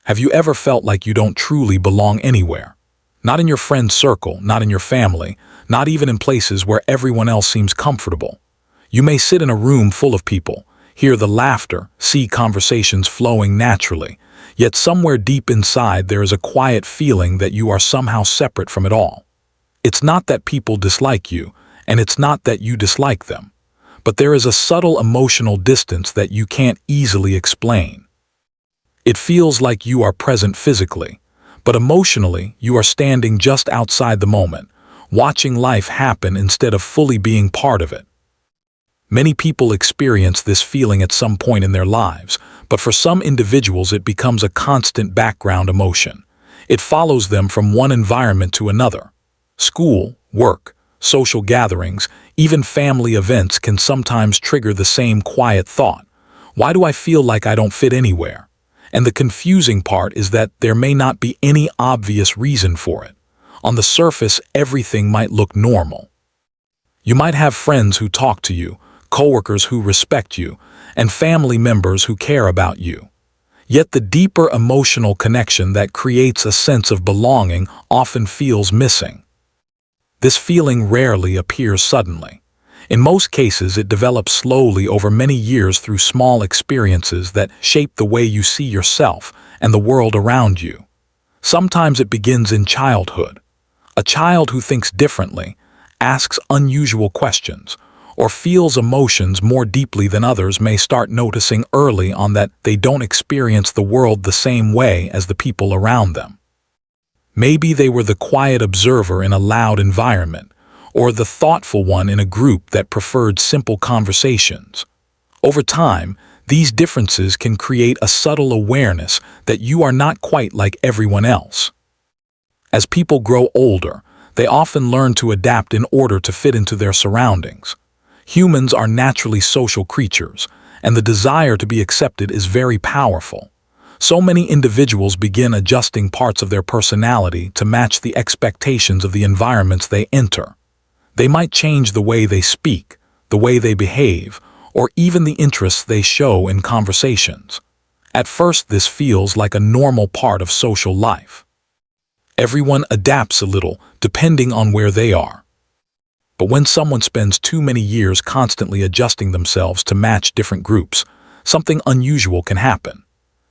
Have you ever felt like you don't truly belong anywhere? Not in your friend circle, not in your family, not even in places where everyone else seems comfortable. You may sit in a room full of people, hear the laughter, see conversations flowing naturally, yet somewhere deep inside there is a quiet feeling that you are somehow separate from it all. It's not that people dislike you, and it's not that you dislike them, but there is a subtle emotional distance that you can't easily explain. It feels like you are present physically, but emotionally you are standing just outside the moment, watching life happen instead of fully being part of it. Many people experience this feeling at some point in their lives, but for some individuals it becomes a constant background emotion. It follows them from one environment to another. School, work, social gatherings, even family events can sometimes trigger the same quiet thought. Why do I feel like I don't fit anywhere? And the confusing part is that there may not be any obvious reason for it. On the surface, everything might look normal. You might have friends who talk to you, coworkers who respect you, and family members who care about you. Yet the deeper emotional connection that creates a sense of belonging often feels missing. This feeling rarely appears suddenly. In most cases, it develops slowly over many years through small experiences that shape the way you see yourself and the world around you. Sometimes it begins in childhood. A child who thinks differently, asks unusual questions, or feels emotions more deeply than others may start noticing early on that they don't experience the world the same way as the people around them. Maybe they were the quiet observer in a loud environment, or the thoughtful one in a group that preferred simple conversations. Over time, these differences can create a subtle awareness that you are not quite like everyone else. As people grow older, they often learn to adapt in order to fit into their surroundings. Humans are naturally social creatures, and the desire to be accepted is very powerful. So many individuals begin adjusting parts of their personality to match the expectations of the environments they enter. They might change the way they speak, the way they behave, or even the interests they show in conversations. At first, this feels like a normal part of social life. Everyone adapts a little, depending on where they are. But when someone spends too many years constantly adjusting themselves to match different groups, something unusual can happen.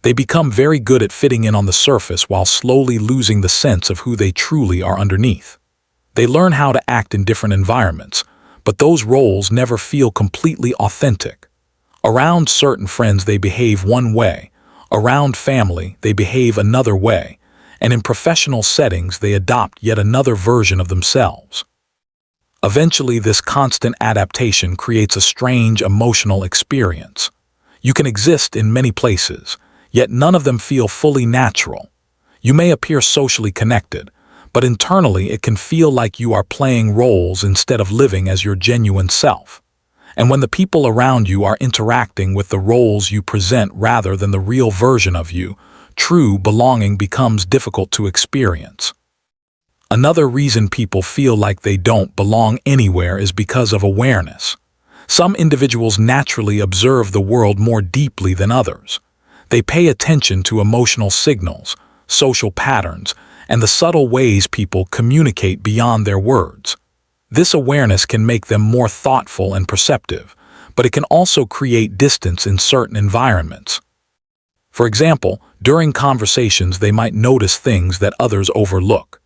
They become very good at fitting in on the surface while slowly losing the sense of who they truly are underneath. They learn how to act in different environments, but those roles never feel completely authentic. Around certain friends they behave one way, around family they behave another way, and in professional settings they adopt yet another version of themselves. Eventually, this constant adaptation creates a strange emotional experience. You can exist in many places, yet none of them feel fully natural. You may appear socially connected, but internally it can feel like you are playing roles instead of living as your genuine self. And when the people around you are interacting with the roles you present rather than the real version of you, true belonging becomes difficult to experience. Another reason people feel like they don't belong anywhere is because of awareness. Some individuals naturally observe the world more deeply than others. They pay attention to emotional signals, social patterns, and the subtle ways people communicate beyond their words. This awareness can make them more thoughtful and perceptive, but it can also create distance in certain environments. For example, during conversations they might notice things that others overlook.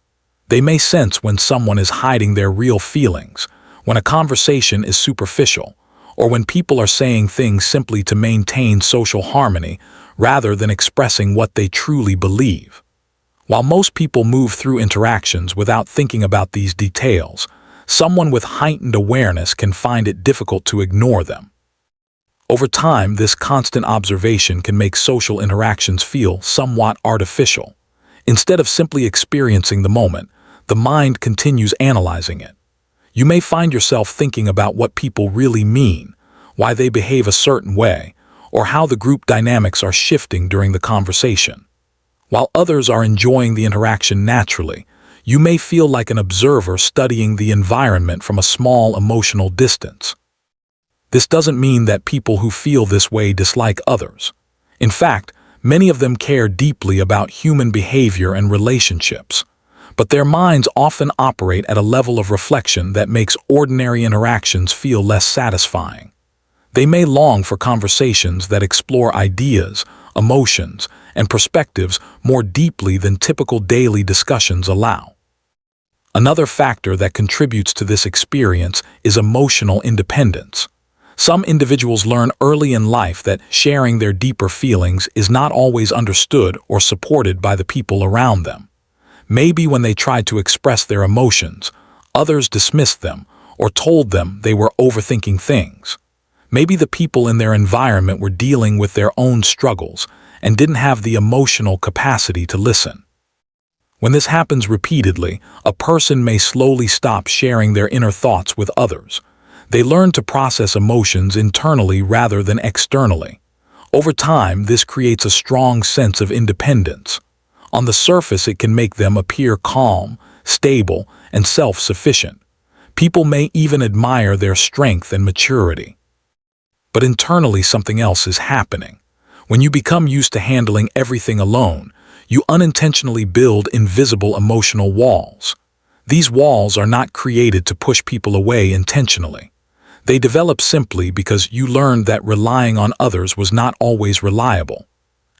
They may sense when someone is hiding their real feelings, when a conversation is superficial, or when people are saying things simply to maintain social harmony rather than expressing what they truly believe. While most people move through interactions without thinking about these details, someone with heightened awareness can find it difficult to ignore them. Over time, this constant observation can make social interactions feel somewhat artificial. Instead of simply experiencing the moment, the mind continues analyzing it. You may find yourself thinking about what people really mean, why they behave a certain way, or how the group dynamics are shifting during the conversation. While others are enjoying the interaction naturally, you may feel like an observer studying the environment from a small emotional distance. This doesn't mean that people who feel this way dislike others. In fact, Many of them care deeply about human behavior and relationships, but their minds often operate at a level of reflection that makes ordinary interactions feel less satisfying. They may long for conversations that explore ideas, emotions, and perspectives more deeply than typical daily discussions allow. Another factor that contributes to this experience is emotional independence. Some individuals learn early in life that sharing their deeper feelings is not always understood or supported by the people around them. Maybe when they tried to express their emotions, others dismissed them or told them they were overthinking things. Maybe the people in their environment were dealing with their own struggles and didn't have the emotional capacity to listen. When this happens repeatedly, a person may slowly stop sharing their inner thoughts with others. They learn to process emotions internally rather than externally. Over time, this creates a strong sense of independence. On the surface, it can make them appear calm, stable, and self-sufficient. People may even admire their strength and maturity. But internally, something else is happening. When you become used to handling everything alone, you unintentionally build invisible emotional walls. These walls are not created to push people away intentionally. They develop simply because you learned that relying on others was not always reliable.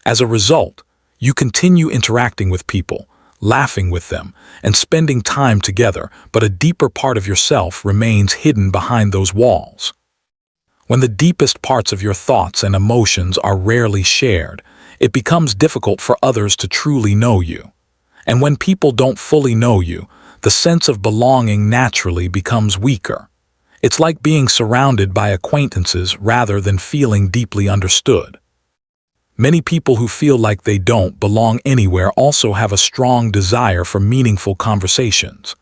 As a result, you continue interacting with people, laughing with them, and spending time together, but a deeper part of yourself remains hidden behind those walls. When the deepest parts of your thoughts and emotions are rarely shared, it becomes difficult for others to truly know you. And when people don't fully know you, the sense of belonging naturally becomes weaker. It's like being surrounded by acquaintances rather than feeling deeply understood. Many people who feel like they don't belong anywhere also have a strong desire for meaningful conversations.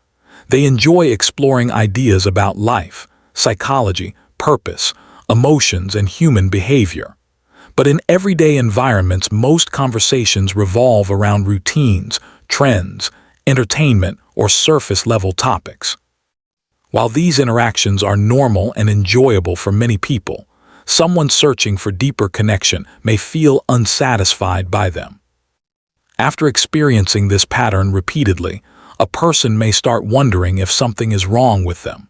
They enjoy exploring ideas about life, psychology, purpose, emotions, and human behavior. But in everyday environments, most conversations revolve around routines, trends, entertainment, or surface-level topics. While these interactions are normal and enjoyable for many people, someone searching for deeper connection may feel unsatisfied by them. After experiencing this pattern repeatedly, a person may start wondering if something is wrong with them.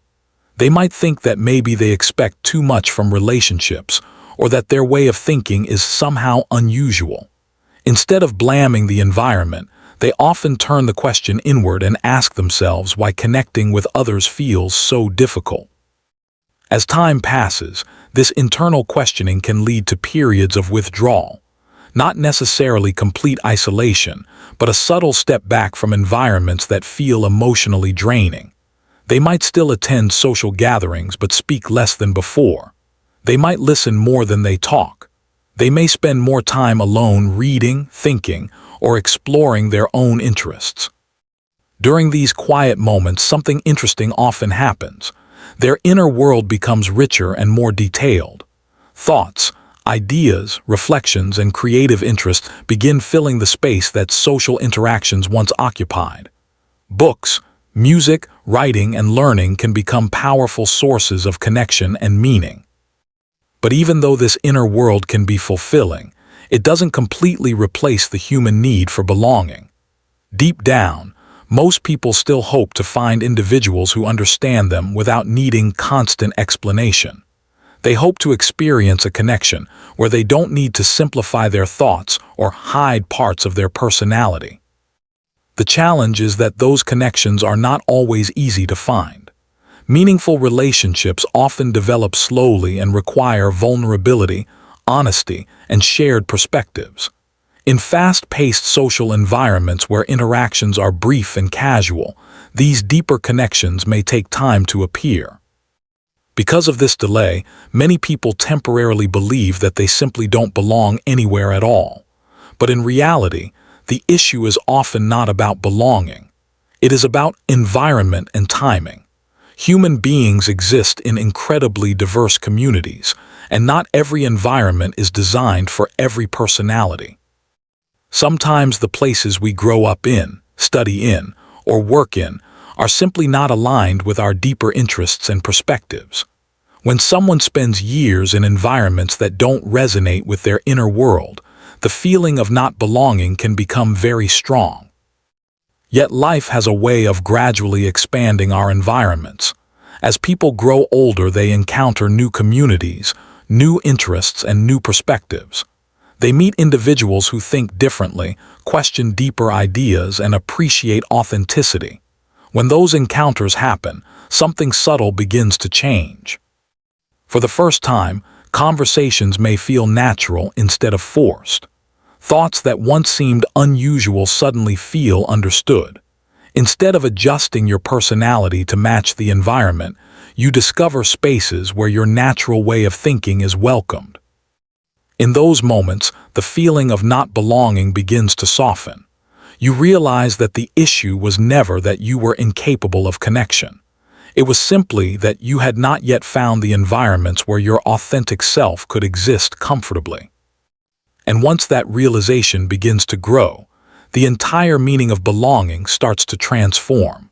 They might think that maybe they expect too much from relationships, or that their way of thinking is somehow unusual. Instead of blaming the environment, they often turn the question inward and ask themselves why connecting with others feels so difficult. As time passes, this internal questioning can lead to periods of withdrawal. Not necessarily complete isolation, but a subtle step back from environments that feel emotionally draining. They might still attend social gatherings but speak less than before. They might listen more than they talk. They may spend more time alone reading, thinking, or exploring their own interests. During these quiet moments, something interesting often happens. Their inner world becomes richer and more detailed. Thoughts, ideas, reflections, and creative interests begin filling the space that social interactions once occupied. Books, music, writing, and learning can become powerful sources of connection and meaning. But even though this inner world can be fulfilling, it doesn't completely replace the human need for belonging. Deep down, most people still hope to find individuals who understand them without needing constant explanation. They hope to experience a connection where they don't need to simplify their thoughts or hide parts of their personality. The challenge is that those connections are not always easy to find. Meaningful relationships often develop slowly and require vulnerability, honesty, and shared perspectives. In fast-paced social environments where interactions are brief and casual, these deeper connections may take time to appear. Because of this delay, many people temporarily believe that they simply don't belong anywhere at all. But in reality, the issue is often not about belonging. It is about environment and timing. Human beings exist in incredibly diverse communities, and not every environment is designed for every personality. Sometimes the places we grow up in, study in, or work in are simply not aligned with our deeper interests and perspectives. When someone spends years in environments that don't resonate with their inner world, the feeling of not belonging can become very strong. Yet life has a way of gradually expanding our environments. As people grow older, they encounter new communities, new interests, and new perspectives. They meet individuals who think differently, question deeper ideas, and appreciate authenticity. When those encounters happen, something subtle begins to change. For the first time, conversations may feel natural instead of forced. Thoughts that once seemed unusual suddenly feel understood. Instead of adjusting your personality to match the environment, you discover spaces where your natural way of thinking is welcomed. In those moments, the feeling of not belonging begins to soften. You realize that the issue was never that you were incapable of connection. It was simply that you had not yet found the environments where your authentic self could exist comfortably. And once that realization begins to grow, the entire meaning of belonging starts to transform.